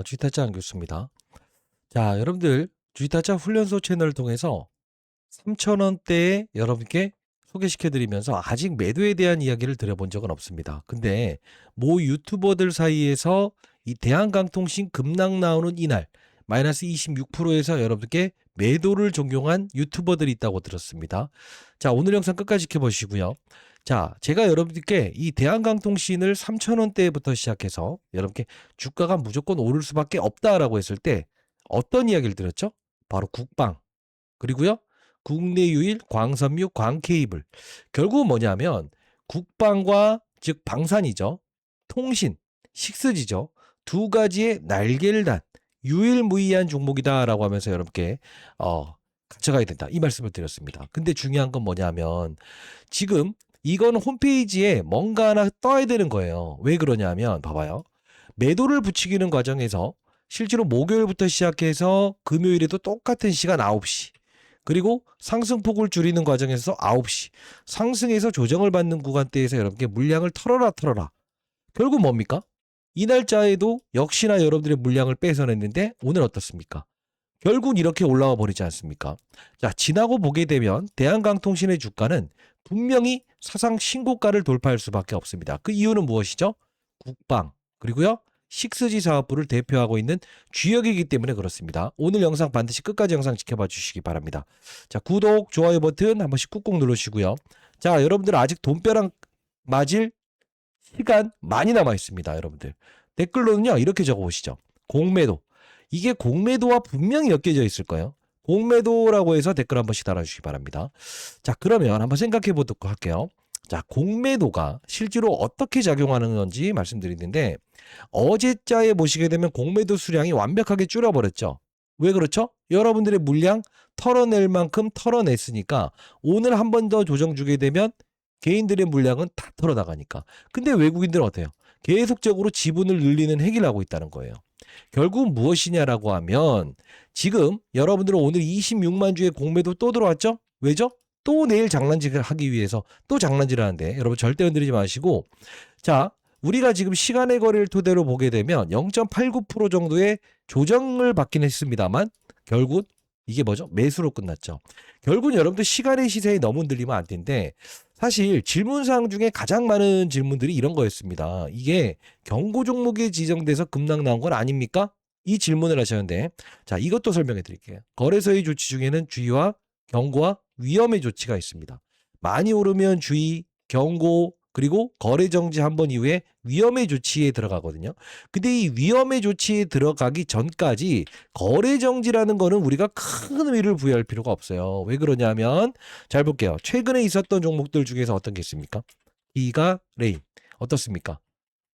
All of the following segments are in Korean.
주식타짜 교수입니다. 자, 여러분들 주식타짜 훈련소 채널을 통해서 3,000원대에 여러분께 소개시켜드리면서 아직 매도에 대한 이야기를 드려본 적은 없습니다. 근데 모 유튜버들 사이에서 이 대한강통신 급락 나오는 이날 마이너스 26%에서 여러분께 매도를 적용한 유튜버들이 있다고 들었습니다. 자, 오늘 영상 끝까지 지켜보시고요. 자, 제가 여러분들께 이 대한강통신을 3,000원대부터 시작해서 여러분께 주가가 무조건 오를 수밖에 없다라고 했을 때 어떤 이야기를 드렸죠? 바로 국방, 그리고요 국내 유일 광섬유 광케이블. 결국은 뭐냐면 국방과 즉 방산이죠, 통신, 식스지죠, 두 가지의 날개를 단 유일무이한 종목이다라고 하면서 여러분께 가져가야 된다, 이 말씀을 드렸습니다. 근데 중요한 건 뭐냐면 지금 이건 홈페이지에 뭔가 하나 떠야 되는 거예요. 왜 그러냐면 봐봐요. 매도를 붙이기는 과정에서 실제로 목요일부터 시작해서 금요일에도 똑같은 시간 9시, 그리고 상승폭을 줄이는 과정에서 9시, 상승해서 조정을 받는 구간대에서 여러분께 물량을 털어라. 결국 뭡니까? 이 날짜에도 역시나 여러분들의 물량을 뺏어냈는데 오늘 어떻습니까? 결국 이렇게 올라와 버리지 않습니까? 자, 지나고 보게 되면 대한강통신의 주가는 분명히 사상 신고가를 돌파할 수밖에 없습니다. 그 이유는 무엇이죠? 국방, 그리고요 식스지 사업부를 대표하고 있는 주역이기 때문에 그렇습니다. 오늘 영상 반드시 끝까지 영상 지켜봐 주시기 바랍니다. 자, 구독, 좋아요 버튼 한 번씩 꾹꾹 누르시고요. 자, 여러분들 아직 돈벼락 맞을 시간 많이 남아 있습니다. 여러분들 댓글로는요 이렇게 적어보시죠. 공매도. 이게 공매도와 분명히 엮여져 있을 거예요. 공매도라고 해서 댓글 한 번씩 달아주시기 바랍니다. 자, 그러면 한번 생각해 보도록 할게요. 자, 공매도가 실제로 어떻게 작용하는 건지 말씀드리는데, 어제자에 보시게 되면 공매도 수량이 완벽하게 줄어버렸죠. 왜 그렇죠? 여러분들의 물량 털어낼 만큼 털어냈으니까 오늘 한 번 더 조정 주게 되면 개인들의 물량은 다 털어나가니까. 근데 외국인들은 어때요? 계속적으로 지분을 늘리는 행위를 하고 있다는 거예요. 결국 무엇이냐라고 하면 지금 여러분들은 오늘 26만 주의 공매도 또 들어왔죠? 왜죠? 또 내일 장난질을 하기 위해서 또 장난질을 하는데 여러분 절대 흔들리지 마시고, 자, 우리가 지금 시간의 거리를 토대로 보게 되면 0.89% 정도의 조정을 받긴 했습니다만 결국 이게 뭐죠? 매수로 끝났죠. 결국은 여러분들 시간의 시세에 너무 흔들리면 안 되는데, 사실 질문사항 중에 가장 많은 질문들이 이런 거였습니다. 이게 경고 종목에 지정돼서 급락 나온 건 아닙니까? 이 질문을 하셨는데, 자, 이것도 설명해 드릴게요. 거래소의 조치 중에는 주의와 경고와 위험의 조치가 있습니다. 많이 오르면 주의, 경고, 그리고 거래 정지 한 번 이후에 위험의 조치에 들어가거든요. 근데 이 위험의 조치에 들어가기 전까지 거래 정지라는 거는 우리가 큰 의미를 부여할 필요가 없어요. 왜 그러냐면 잘 볼게요. 최근에 있었던 종목들 중에서 어떤 게 있습니까? 기가 레인 어떻습니까?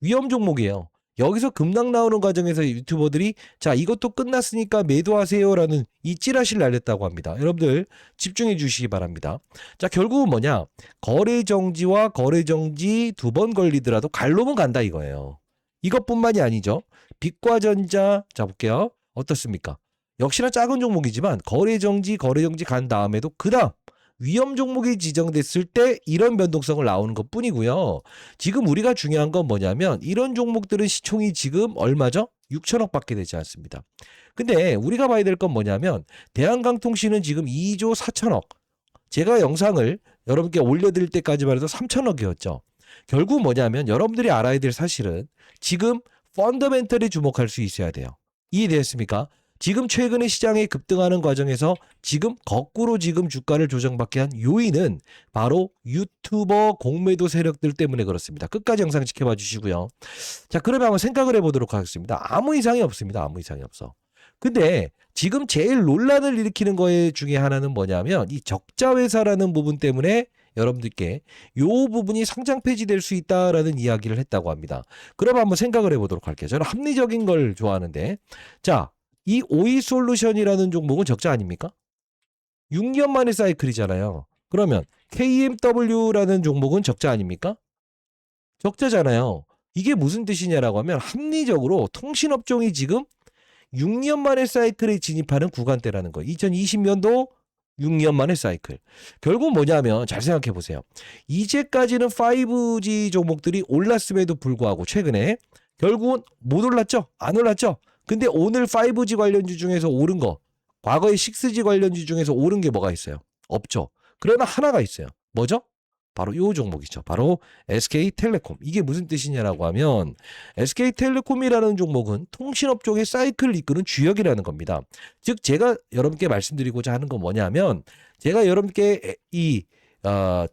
위험 종목이에요. 여기서 급락 나오는 과정에서 유튜버들이 자, 이것도 끝났으니까 매도하세요라는 이 찌라시를 날렸다고 합니다. 여러분들 집중해 주시기 바랍니다. 자, 결국은 뭐냐? 거래 정지와 거래 정지 두 번 걸리더라도 갈 놈은 간다 이거예요. 이것뿐만이 아니죠. 빛과전자, 자 볼게요. 어떻습니까? 역시나 작은 종목이지만 거래 정지 간 다음에도 그다음 위험 종목이 지정됐을 때 이런 변동성을 나오는 것 뿐이고요. 지금 우리가 중요한 건 뭐냐면 이런 종목들은 시총이 지금 얼마죠? 6천억 밖에 되지 않습니다. 근데 우리가 봐야 될 건 뭐냐면 대한강통신은 지금 2조 4천억. 제가 영상을 여러분께 올려드릴 때까지만 해도 3천억이었죠. 결국 뭐냐면 여러분들이 알아야 될 사실은 지금 펀더멘털에 주목할 수 있어야 돼요. 이해되었습니까? 지금 최근에 시장에 급등하는 과정에서 지금 거꾸로 지금 주가를 조정받게 한 요인은 바로 유튜버 공매도 세력들 때문에 그렇습니다. 끝까지 영상 지켜봐 주시고요. 자, 그러면 한번 생각을 해보도록 하겠습니다. 아무 이상이 없습니다. 아무 이상이 없어. 근데 지금 제일 논란을 일으키는 거에 중에 하나는 뭐냐면 이 적자회사라는 부분 때문에 여러분들께 요 부분이 상장 폐지될 수 있다라는 이야기를 했다고 합니다. 그럼 한번 생각을 해보도록 할게요. 저는 합리적인 걸 좋아하는데, 자, 이 오이솔루션이라는 종목은 적자 아닙니까? 6년 만의 사이클이잖아요. 그러면 KMW라는 종목은 적자 아닙니까? 적자잖아요. 이게 무슨 뜻이냐라고 하면 합리적으로 통신업종이 지금 6년 만의 사이클에 진입하는 구간대라는 거예요. 2020년도 6년 만의 사이클. 결국 뭐냐면 잘 생각해 보세요. 이제까지는 5G 종목들이 올랐음에도 불구하고 최근에 결국은 못 올랐죠? 안 올랐죠? 근데 오늘 5G 관련주 중에서 오른 거, 과거의 6G 관련주 중에서 오른 게 뭐가 있어요? 없죠. 그러나 하나가 있어요. 뭐죠? 바로 이 종목이죠. 바로 SK텔레콤. 이게 무슨 뜻이냐라고 하면 SK텔레콤이라는 종목은 통신업종의 사이클을 이끄는 주역이라는 겁니다. 즉 제가 여러분께 말씀드리고자 하는 건 뭐냐면 제가 여러분께 이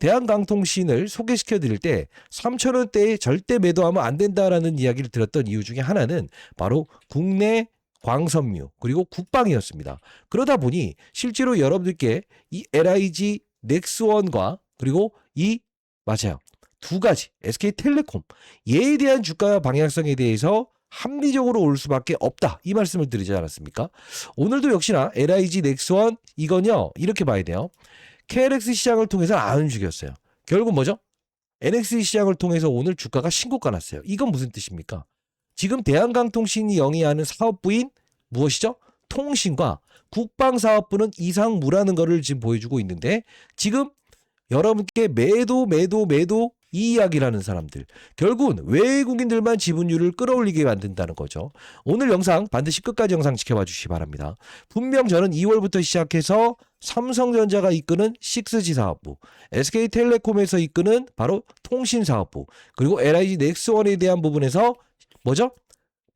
대한강통신을 소개시켜 드릴 때 3,000원대에 절대 매도하면 안 된다라는 이야기를 들었던 이유 중에 하나는 바로 국내 광섬유 그리고 국방이었습니다. 그러다 보니 실제로 여러분들께 이 LIG 넥스원과 그리고 이 맞아요. 두 가지 SK텔레콤 얘에 대한 주가 방향성에 대해서 합리적으로 올 수밖에 없다. 이 말씀을 드리지 않았습니까? 오늘도 역시나 LIG 넥스원 이건요. 이렇게 봐야 돼요. KLX 시장을 통해서 안 움직였어요. 결국 뭐죠? NX 시장을 통해서 오늘 주가가 신고가 났어요. 이건 무슨 뜻입니까? 지금 대한강통신이 영위하는 사업부인 무엇이죠? 통신과 국방사업부는 이상무라는 것을 지금 보여주고 있는데 지금 여러분께 매도 이 이야기를 하는 사람들 결국은 외국인들만 지분율을 끌어올리게 만든다는 거죠. 오늘 영상 반드시 끝까지 영상 지켜봐 주시기 바랍니다. 분명 저는 2월부터 시작해서 삼성전자가 이끄는 6G 사업부, SK텔레콤에서 이끄는 바로 통신사업부, 그리고 LIG 넥스원에 대한 부분에서 뭐죠?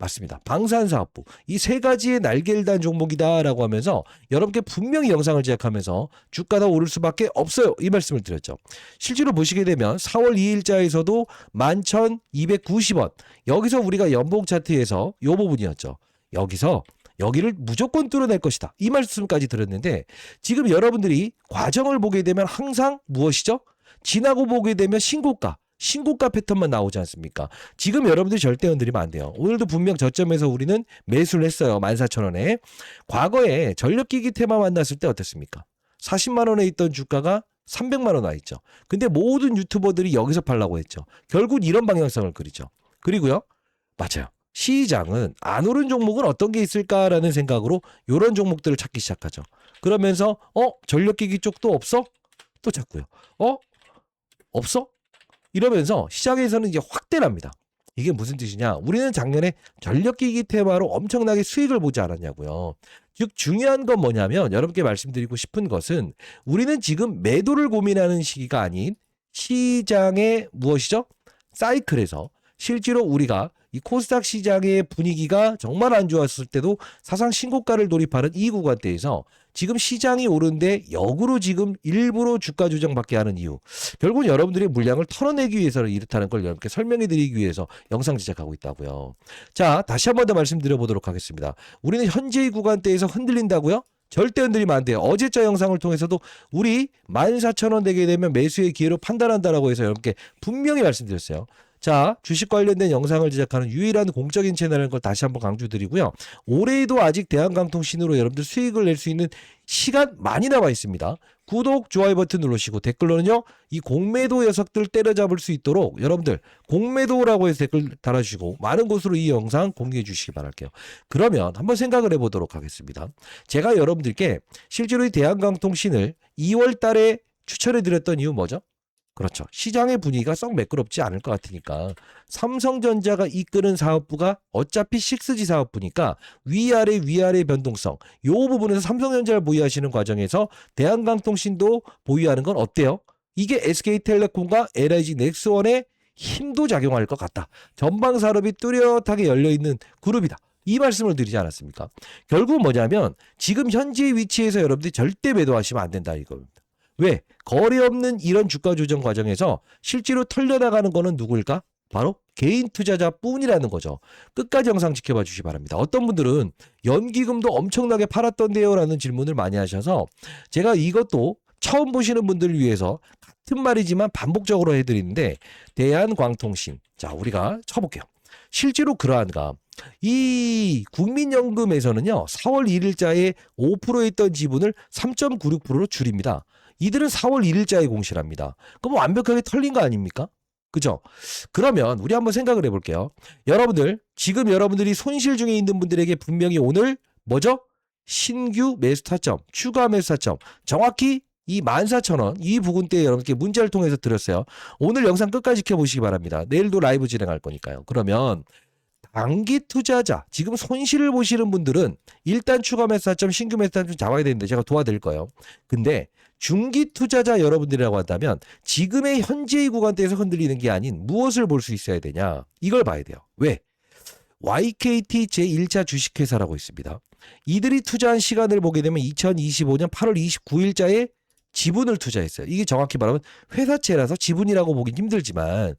맞습니다. 방산사업부. 이 세 가지의 날개를 단 종목이다라고 하면서 여러분께 분명히 영상을 제작하면서 주가가 오를 수밖에 없어요. 이 말씀을 드렸죠. 실제로 보시게 되면 4월 2일자에서도 11,290원. 여기서 우리가 연봉 차트에서 이 부분이었죠. 여기를 무조건 뚫어낼 것이다. 이 말씀까지 드렸는데 지금 여러분들이 과정을 보게 되면 항상 무엇이죠? 지나고 보게 되면 신고가 패턴만 나오지 않습니까? 지금 여러분들이 절대 흔들리면 안 돼요. 오늘도 분명 저점에서 우리는 매수를 했어요. 14,000원에. 과거에 전력기기 테마 만났을 때 어땠습니까? 40만 원에 있던 주가가 300만 원 와 있죠. 근데 모든 유튜버들이 여기서 팔라고 했죠. 결국 이런 방향성을 그리죠. 그리고요. 맞아요. 시장은 안 오른 종목은 어떤 게 있을까라는 생각으로 이런 종목들을 찾기 시작하죠. 그러면서 전력기기 쪽도 없어? 또 찾고요. 없어? 이러면서 시장에서는 이제 확대랍니다. 이게 무슨 뜻이냐? 우리는 작년에 전력기기 테마로 엄청나게 수익을 보지 않았냐고요. 즉 중요한 건 뭐냐면 여러분께 말씀드리고 싶은 것은 우리는 지금 매도를 고민하는 시기가 아닌 시장의 무엇이죠? 사이클에서 실제로 우리가 이 코스닥 시장의 분위기가 정말 안 좋았을 때도 사상 신고가를 돌입하는 이 구간대에서 지금 시장이 오른데 역으로 지금 일부러 주가 조정받게 하는 이유. 결국은 여러분들의 물량을 털어내기 위해서는 이렇다는 걸 여러분께 설명해 드리기 위해서 영상 제작하고 있다고요. 자, 다시 한 번 더 말씀드려 보도록 하겠습니다. 우리는 현재의 구간대에서 흔들린다고요? 절대 흔들리면 안 돼요. 어제자 영상을 통해서도 우리 14,000원 되게 되면 매수의 기회로 판단한다라고 해서 여러분께 분명히 말씀드렸어요. 자, 주식 관련된 영상을 제작하는 유일한 공적인 채널인 걸 다시 한번 강조드리고요. 올해에도 아직 대한강통신으로 여러분들 수익을 낼 수 있는 시간 많이 남아 있습니다. 구독, 좋아요 버튼 누르시고 댓글로는요. 이 공매도 녀석들 때려잡을 수 있도록 여러분들 공매도라고 해서 댓글 달아주시고 많은 곳으로 이 영상 공유해 주시기 바랄게요. 그러면 한번 생각을 해보도록 하겠습니다. 제가 여러분들께 실제로 이 대한강통신을 2월 달에 추천해 드렸던 이유 뭐죠? 그렇죠. 시장의 분위기가 썩 매끄럽지 않을 것 같으니까 삼성전자가 이끄는 사업부가 어차피 6G 사업부니까 위아래 변동성 이 부분에서 삼성전자를 보유하시는 과정에서 대한강통신도 보유하는 건 어때요? 이게 SK텔레콤과 LIG 넥스원의 힘도 작용할 것 같다. 전방 산업이 뚜렷하게 열려있는 그룹이다. 이 말씀을 드리지 않았습니까? 결국은 뭐냐면 지금 현재 위치에서 여러분들이 절대 매도하시면 안 된다 이겁니다. 왜? 거래 없는 이런 주가 조정 과정에서 실제로 털려나가는 거는 누구일까? 바로 개인 투자자뿐이라는 거죠. 끝까지 영상 지켜봐 주시기 바랍니다. 어떤 분들은 연기금도 엄청나게 팔았던데요 라는 질문을 많이 하셔서 제가 이것도 처음 보시는 분들을 위해서 같은 말이지만 반복적으로 해드리는데 대한광통신 자 우리가 쳐볼게요. 실제로 그러한가 이 국민연금에서는요 4월 1일자에 5% 있던 지분을 3.96%로 줄입니다. 이들은 4월 1일자에 공시를 합니다. 그럼 완벽하게 털린 거 아닙니까? 그죠? 그러면 우리 한번 생각을 해볼게요. 여러분들 지금 여러분들이 손실 중에 있는 분들에게 분명히 오늘 뭐죠? 신규 매수 타점, 추가 매수 타점 정확히 이 14,000원 이 부분대에 여러분께 문자를 통해서 드렸어요. 오늘 영상 끝까지 지켜보시기 바랍니다. 내일도 라이브 진행할 거니까요. 그러면 단기 투자자, 지금 손실을 보시는 분들은 일단 추가 매수타점, 신규 매수타점 잡아야 되는데 제가 도와드릴 거예요. 근데 중기 투자자 여러분들이라고 한다면 지금의 현재의 구간대에서 흔들리는 게 아닌 무엇을 볼 수 있어야 되냐? 이걸 봐야 돼요. 왜? YKT 제1차 주식회사라고 있습니다. 이들이 투자한 시간을 보게 되면 2025년 8월 29일자에 지분을 투자했어요. 이게 정확히 말하면 회사채라서 지분이라고 보긴 힘들지만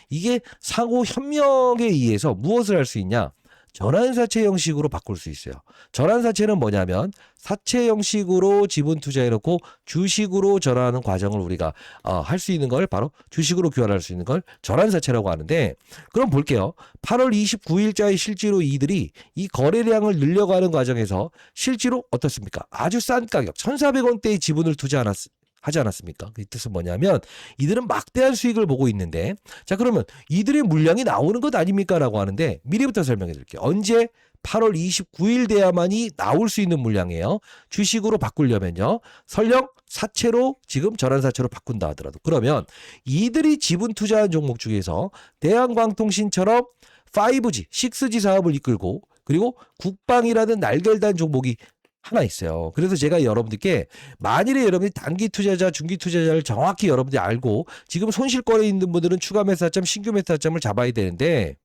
이게 상호 협력에 의해서 무엇을 할 수 있냐? 전환사채 형식으로 바꿀 수 있어요. 전환사채는 뭐냐면 사채 형식으로 지분 투자해놓고 주식으로 전환하는 과정을 우리가 할 수 있는 걸 바로 주식으로 교환할 수 있는 걸 전환사채라고 하는데, 그럼 볼게요. 8월 29일자에 실제로 이들이 이 거래량을 늘려가는 과정에서 실제로 어떻습니까? 아주 싼 가격 1,400원대의 지분을 하지 않았습니까? 그 뜻은 뭐냐면 이들은 막대한 수익을 보고 있는데, 자 그러면 이들의 물량이 나오는 것 아닙니까? 라고 하는데 미리부터 설명해 드릴게요. 언제? 8월 29일 돼야만이 나올 수 있는 물량이에요. 주식으로 바꾸려면요. 설령 사채로 지금 전환사채로 바꾼다 하더라도, 그러면 이들이 지분 투자한 종목 중에서 대한광통신처럼 5G, 6G 사업을 이끌고 그리고 국방이라는 날결단 종목이 하나 있어요. 그래서 제가 여러분들께 만일에 여러분이 단기 투자자, 중기 투자자를 정확히 여러분들이 알고 지금 손실권에 있는 분들은 추가 매수타점, 신규 매수타점을 잡아야 되는데,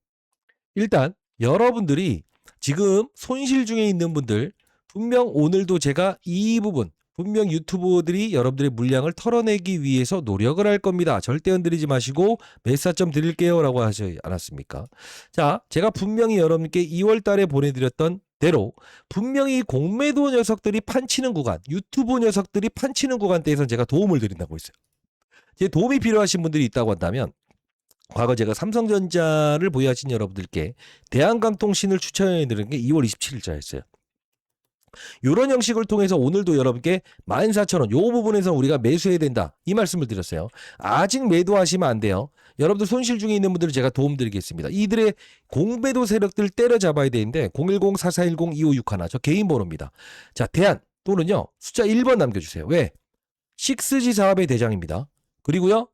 일단 여러분들이 지금 손실 중에 있는 분들 분명 오늘도 제가 이 부분 분명 유튜버들이 여러분들의 물량을 털어내기 위해서 노력을 할 겁니다. 절대 흔들리지 마시고 매수타점 드릴게요 라고 하지 않았습니까? 자, 제가 분명히 여러분께 2월 달에 보내드렸던 대로 분명히 공매도 녀석들이 판치는 구간, 유튜브 녀석들이 판치는 구간대에서 제가 도움을 드린다고 했어요. 제 도움이 필요하신 분들이 있다고 한다면 과거 제가 삼성전자를 보유하신 여러분들께 대한광통신을 추천해 드린 게 2월 27일자였어요. 이런 형식을 통해서 오늘도 여러분께 14,000원 요 부분에서 우리가 매수해야 된다 이 말씀을 드렸어요. 아직 매도하시면 안 돼요. 여러분들 손실 중에 있는 분들은 제가 도움 드리겠습니다. 이들의 공매도 세력들 때려잡아야 되는데 010-4410-2561 저 개인 번호입니다. 자, 대한 또는요 숫자 1번 남겨주세요. 왜? 6G 사업의 대장입니다. 그리고요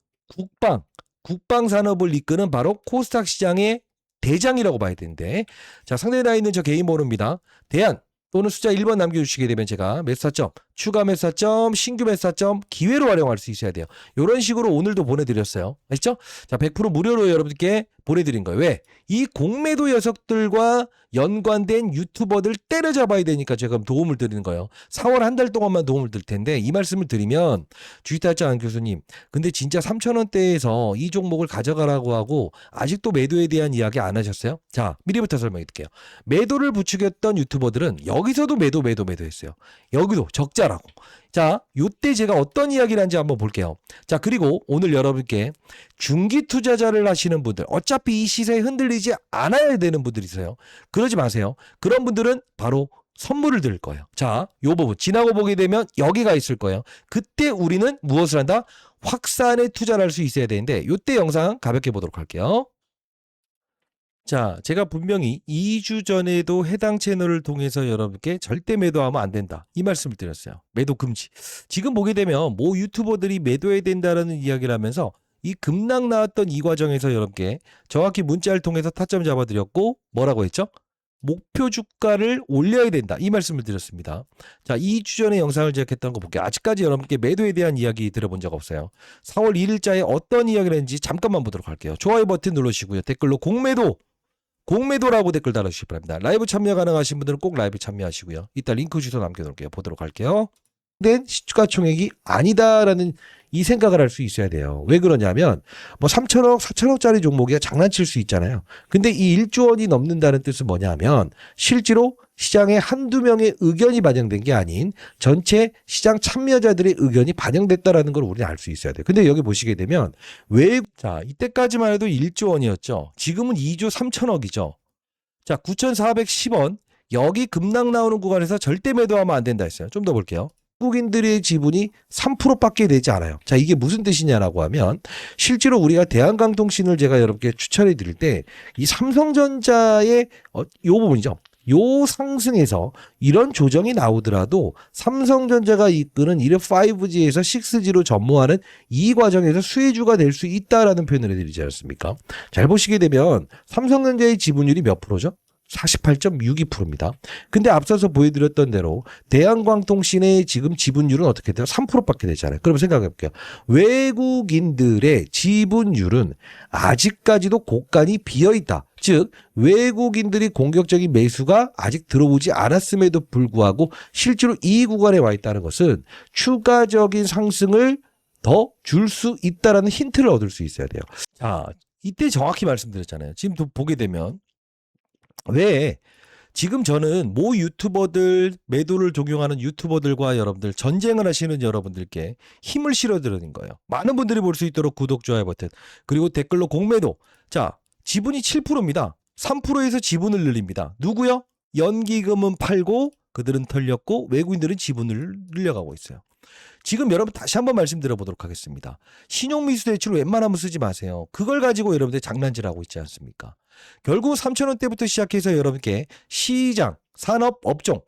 국방 산업을 이끄는 바로 코스닥 시장의 대장이라고 봐야 되는데, 자 상단에 나 있는 저 개인 번호입니다. 대한 또는 숫자 1번 남겨주시게 되면 제가 매수타점, 추가 매수타점, 신규 매수타점 기회로 활용할 수 있어야 돼요. 이런 식으로 오늘도 보내드렸어요. 아시죠? 자, 100% 무료로 여러분께 보내드린 거예요. 왜? 이 공매도 녀석들과 연관된 유튜버들 때려잡아야 되니까 제가 도움을 드리는 거예요. 4월 한 달 동안만 도움을 드릴 텐데 이 말씀을 드리면 주식타짜 안 교수님, 근데 진짜 3,000원대에서 이 종목을 가져가라고 하고 아직도 매도에 대한 이야기 안 하셨어요? 자, 미리부터 설명해 드릴게요. 매도를 부추겼던 유튜버들은 여기서도 매도했어요. 여기도 적자라고. 자, 요때 제가 어떤 이야기를 한지 한번 볼게요. 자, 그리고 오늘 여러분께 중기 투자자를 하시는 분들, 어차피 이 시세에 흔들리지 않아야 되는 분들이 있어요. 그러지 마세요. 그런 분들은 바로 선물을 드릴 거예요. 자, 요 부분 지나고 보게 되면 여기가 있을 거예요. 그때 우리는 무엇을 한다? 확산에 투자를 할 수 있어야 되는데 요때 영상 가볍게 보도록 할게요. 자, 제가 분명히 2주 전에도 해당 채널을 통해서 여러분께 절대 매도하면 안 된다 이 말씀을 드렸어요. 매도 금지. 지금 보게 되면 모 유튜버들이 매도해야 된다라는 이야기를 하면서 이 급락 나왔던 이 과정에서 여러분께 정확히 문자를 통해서 타점 잡아드렸고 뭐라고 했죠? 목표 주가를 올려야 된다 이 말씀을 드렸습니다. 자, 2주 전에 영상을 제작했던 거 볼게요. 아직까지 여러분께 매도에 대한 이야기 들어본 적 없어요. 4월 1일자에 어떤 이야기를 했는지 잠깐만 보도록 할게요. 좋아요 버튼 눌러주시고요. 댓글로 공매도라고 댓글 달아주시기 바랍니다. 라이브 참여 가능하신 분들은 꼭 라이브 참여하시고요. 이따 링크 주소 남겨놓을게요. 보도록 할게요. 된 시가총액이 아니다라는 이 생각을 할 수 있어야 돼요. 왜 그러냐면 뭐 3천억, 4천억짜리 종목이야 장난칠 수 있잖아요. 근데 이 1조 원이 넘는다는 뜻은 뭐냐면 실제로 시장에 한두 명의 의견이 반영된 게 아닌 전체 시장 참여자들의 의견이 반영됐다라는 걸 우리는 알 수 있어야 돼요. 근데 여기 보시게 되면 자, 이때까지만 해도 1조 원이었죠. 지금은 2조 3천억이죠. 자, 9,410원 여기 급락 나오는 구간에서 절대 매도하면 안 된다 했어요. 좀 더 볼게요. 한국인들의 지분이 3%밖에 되지 않아요. 자, 이게 무슨 뜻이냐라고 하면 실제로 우리가 대한광통신을 제가 여러분께 추천해 드릴 때 이 삼성전자의 요 부분이죠. 요 상승에서 이런 조정이 나오더라도 삼성전자가 이끄는 이런 5G에서 6G로 전무하는 이 과정에서 수혜주가 될 수 있다라는 표현을 해드리지 않습니까? 잘 보시게 되면 삼성전자의 지분율이 몇 프로죠? 48.62%입니다. 근데 앞서서 보여드렸던 대로 대한광통신의 지금 지분율은 어떻게 돼요? 3%밖에 되잖아요. 그럼 생각해 볼게요. 외국인들의 지분율은 아직까지도 곳간이 비어있다. 즉 외국인들이 공격적인 매수가 아직 들어오지 않았음에도 불구하고 실제로 이 구간에 와 있다는 것은 추가적인 상승을 더 줄 수 있다라는 힌트를 얻을 수 있어야 돼요. 자, 이때 정확히 말씀드렸잖아요. 지금 또 보게 되면 왜 지금 저는 모 유튜버들, 매도를 적용하는 유튜버들과 여러분들, 전쟁을 하시는 여러분들께 힘을 실어드리는 거예요. 많은 분들이 볼 수 있도록 구독, 좋아요 버튼, 그리고 댓글로 공매도. 자, 지분이 7%입니다. 3%에서 지분을 늘립니다. 누구요? 연기금은 팔고 그들은 털렸고 외국인들은 지분을 늘려가고 있어요. 지금 여러분 다시 한번 말씀드려 보도록 하겠습니다. 신용미수 대출을 웬만하면 쓰지 마세요. 그걸 가지고 여러분들 장난질하고 있지 않습니까? 결국 3,000원대부터 시작해서 여러분께 시장, 산업, 업종,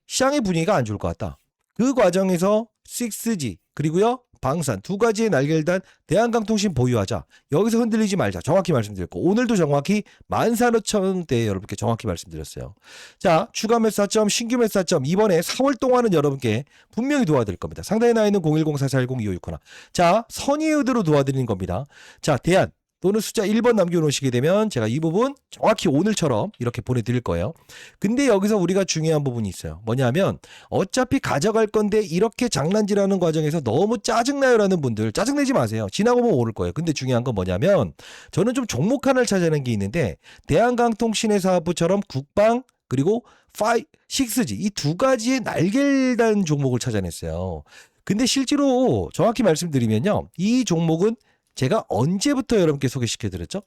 시장의 분위기가 안 좋을 것 같다. 그 과정에서 6G 그리고요 방산 두 가지의 날개를 단 대한강통신 보유하자. 여기서 흔들리지 말자. 정확히 말씀드렸고 오늘도 정확히 14,500원대에 여러분께 정확히 말씀드렸어요. 자, 추가 매수점, 신규 매수점 이번에 4월 동안은 여러분께 분명히 도와드릴 겁니다. 상단에 나와 있는 010-4410-2561. 자, 선의의 의도로 도와드리는 겁니다. 자, 대한 또는 숫자 1번 남겨놓으시게 되면 제가 이 부분 정확히 오늘처럼 이렇게 보내드릴 거예요. 근데 여기서 우리가 중요한 부분이 있어요. 뭐냐면 어차피 가져갈 건데 이렇게 장난질하는 과정에서 너무 짜증나요라는 분들 짜증내지 마세요. 지나고 보면 오를 거예요. 근데 중요한 건 뭐냐면 저는 좀 종목 하나를 찾아낸 게 있는데 대한강통신의 사업부처럼 국방 그리고 6G 이 두 가지의 날개를 단 종목을 찾아냈어요. 근데 실제로 정확히 말씀드리면요. 이 종목은 제가 언제부터 여러분께 소개시켜드렸죠?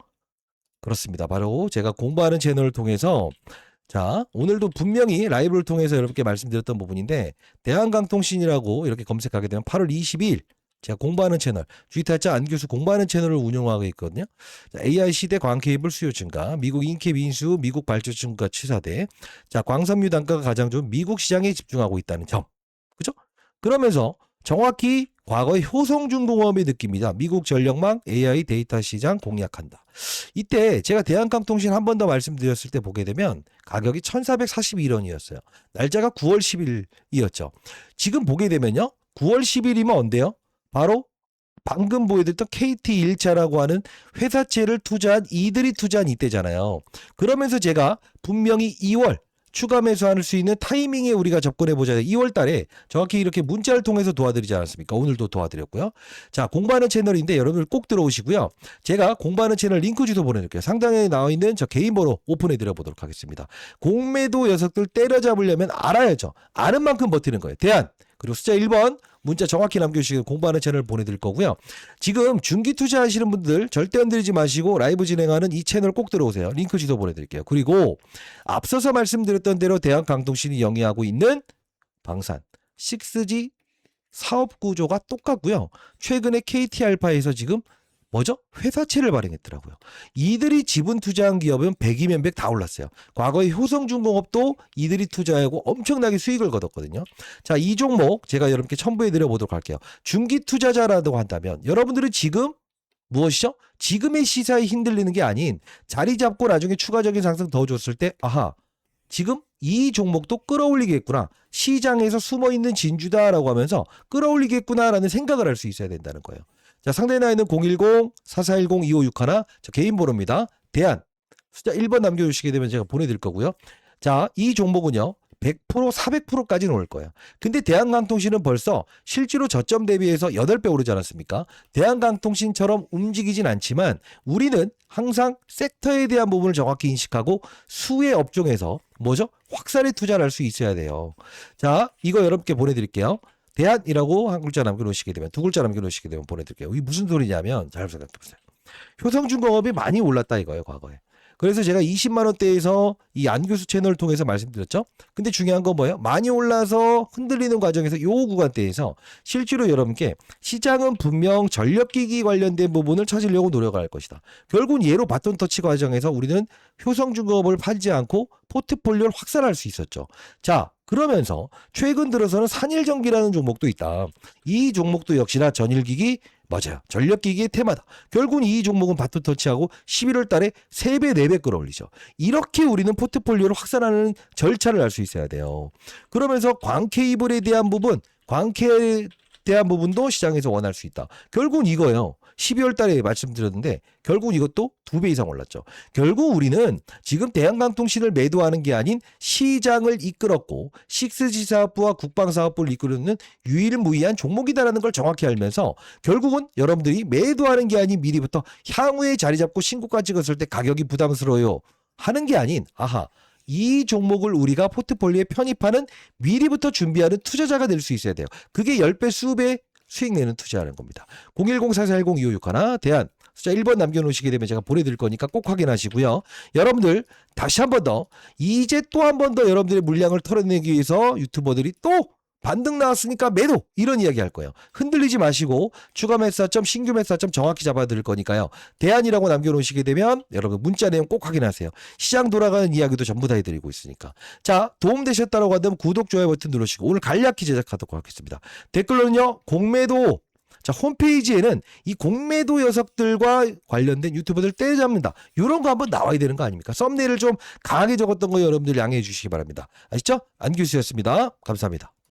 그렇습니다. 바로 제가 공부하는 채널을 통해서 자 오늘도 분명히 라이브를 통해서 여러분께 말씀드렸던 부분인데 대한강통신이라고 이렇게 검색하게 되면 8월 22일 제가 공부하는 채널 주식타짜 안교수 공부하는 채널을 운영하고 있거든요. 자, AI 시대 광케이블 수요 증가, 미국 인캡 인수, 미국 발주 증가 취사대, 자 광섬유 단가가 가장 좋은 미국 시장에 집중하고 있다는 점, 그죠? 그러면서 정확히 과거의 효성중공업의 느낌이다. 미국 전력망 AI 데이터 시장 공략한다. 이때 제가 대한강통신 한 번 더 말씀드렸을 때 보게 되면 가격이 1,441원이었어요. 날짜가 9월 10일이었죠. 지금 보게 되면요. 9월 10일이면 언제요? 바로 방금 보여드렸던 KT 1차라고 하는 회사채를 투자한 이들이 투자한 이때잖아요. 그러면서 제가 분명히 2월 추가 매수할 수 있는 타이밍에 우리가 접근해보자. 2월 달에 정확히 이렇게 문자를 통해서 도와드리지 않았습니까? 오늘도 도와드렸고요. 자, 공부하는 채널인데 여러분들 꼭 들어오시고요. 제가 공부하는 채널 링크 주소 보내드릴게요. 상단에 나와 있는 저 개인 번호 오픈해드려 보도록 하겠습니다. 공매도 녀석들 때려잡으려면 알아야죠. 아는 만큼 버티는 거예요. 대한. 그리고 숫자 1번 문자 정확히 남겨주시고 공부하는 채널 보내드릴 거고요. 지금 중기 투자하시는 분들 절대 흔들리지 마시고 라이브 진행하는 이 채널 꼭 들어오세요. 링크 주소 보내드릴게요. 그리고 앞서서 말씀드렸던 대로 대한강통신이 영위하고 있는 방산 6G 사업 구조가 똑같고요. 최근에 KT알파에서 지금 뭐죠? 회사채를 발행했더라고요. 이들이 지분 투자한 기업은 100이면 100 다 올랐어요. 과거에 효성중공업도 이들이 투자하고 엄청나게 수익을 거뒀거든요. 자, 이 종목 제가 여러분께 첨부해드려 보도록 할게요. 중기 투자자라고 한다면 여러분들은 지금 무엇이죠? 지금의 시사에 흔들리는 게 아닌 자리 잡고 나중에 추가적인 상승 더 줬을 때 아하 지금 이 종목도 끌어올리겠구나. 시장에서 숨어있는 진주다라고 하면서 끌어올리겠구나라는 생각을 할 수 있어야 된다는 거예요. 자, 상단에 나와 있는 010-4410-2561 저 개인 번호입니다. 대한 숫자 1번 남겨주시게 되면 제가 보내드릴 거고요. 자, 이 종목은요. 100% 400%까지는 올 거예요. 근데 대한강통신은 벌써 실제로 저점 대비해서 8배 오르지 않았습니까? 대한강통신처럼 움직이진 않지만 우리는 항상 섹터에 대한 부분을 정확히 인식하고 수의 업종에서 뭐죠? 확산에 투자를 할 수 있어야 돼요. 자, 이거 여러분께 보내드릴게요. 대한이라고 한 글자 남겨놓으시게 되면 두 글자 남겨놓으시게 되면 보내드릴게요. 이게 무슨 소리냐면 잘 생각해보세요. 효성중공업이 많이 올랐다 이거예요. 과거에. 그래서 제가 20만 원대에서 이 안교수 채널을 통해서 말씀드렸죠. 근데 중요한 건 뭐예요? 많이 올라서 흔들리는 과정에서 요 구간대에서 실제로 여러분께 시장은 분명 전력기기 관련된 부분을 찾으려고 노력할 것이다. 결국은 얘로 바톤 터치 과정에서 우리는 효성중공업을 팔지 않고 포트폴리오를 확산할 수 있었죠. 자, 그러면서 최근 들어서는 산일전기라는 종목도 있다. 이 종목도 역시나 전일기기 맞아요. 전력기기의 테마다. 결국은 이 종목은 바톤 터치하고 11월 달에 3배, 4배 끌어올리죠. 이렇게 우리는 포트폴리오를 확산하는 절차를 알 수 있어야 돼요. 그러면서 광케이블에 대한 부분, 광케에 대한 부분도 시장에서 원할 수 있다. 결국은 이거예요. 12월 달에 말씀드렸는데 결국 이것도 2배 이상 올랐죠. 결국 우리는 지금 대한강통신을 매도하는 게 아닌 시장을 이끌었고 식스지사업부와 국방사업부를 이끌는 유일무이한 종목이다라는 걸 정확히 알면서 결국은 여러분들이 매도하는 게 아닌 미리부터 향후에 자리 잡고 신고가 찍었을 때 가격이 부담스러워요 하는 게 아닌 아하 이 종목을 우리가 포트폴리오에 편입하는 미리부터 준비하는 투자자가 될 수 있어야 돼요. 그게 10배 수배 수익 내는 투자하는 겁니다. 010-4410-2561 대한 숫자 1번 남겨놓으시게 되면 제가 보내드릴 거니까 꼭 확인하시고요. 여러분들 다시 한 번 더 이제 또 한 번 더 여러분들의 물량을 털어내기 위해서 유튜버들이 또 반등 나왔으니까 매도 이런 이야기 할 거예요. 흔들리지 마시고 추가 매수점 신규 매수점 정확히 잡아드릴 거니까요. 대안이라고 남겨놓으시게 되면 여러분 문자 내용 꼭 확인하세요. 시장 돌아가는 이야기도 전부 다 해드리고 있으니까. 자 도움되셨다고 한다면 구독 좋아요 버튼 누르시고 오늘 간략히 제작하도록 하겠습니다. 댓글로는요 공매도 자 홈페이지에는 이 공매도 녀석들과 관련된 유튜버들 때려잡는다 이런 거 한번 나와야 되는 거 아닙니까? 썸네일을 좀 강하게 적었던 거 여러분들 양해해 주시기 바랍니다. 아시죠? 안규수였습니다. 감사합니다.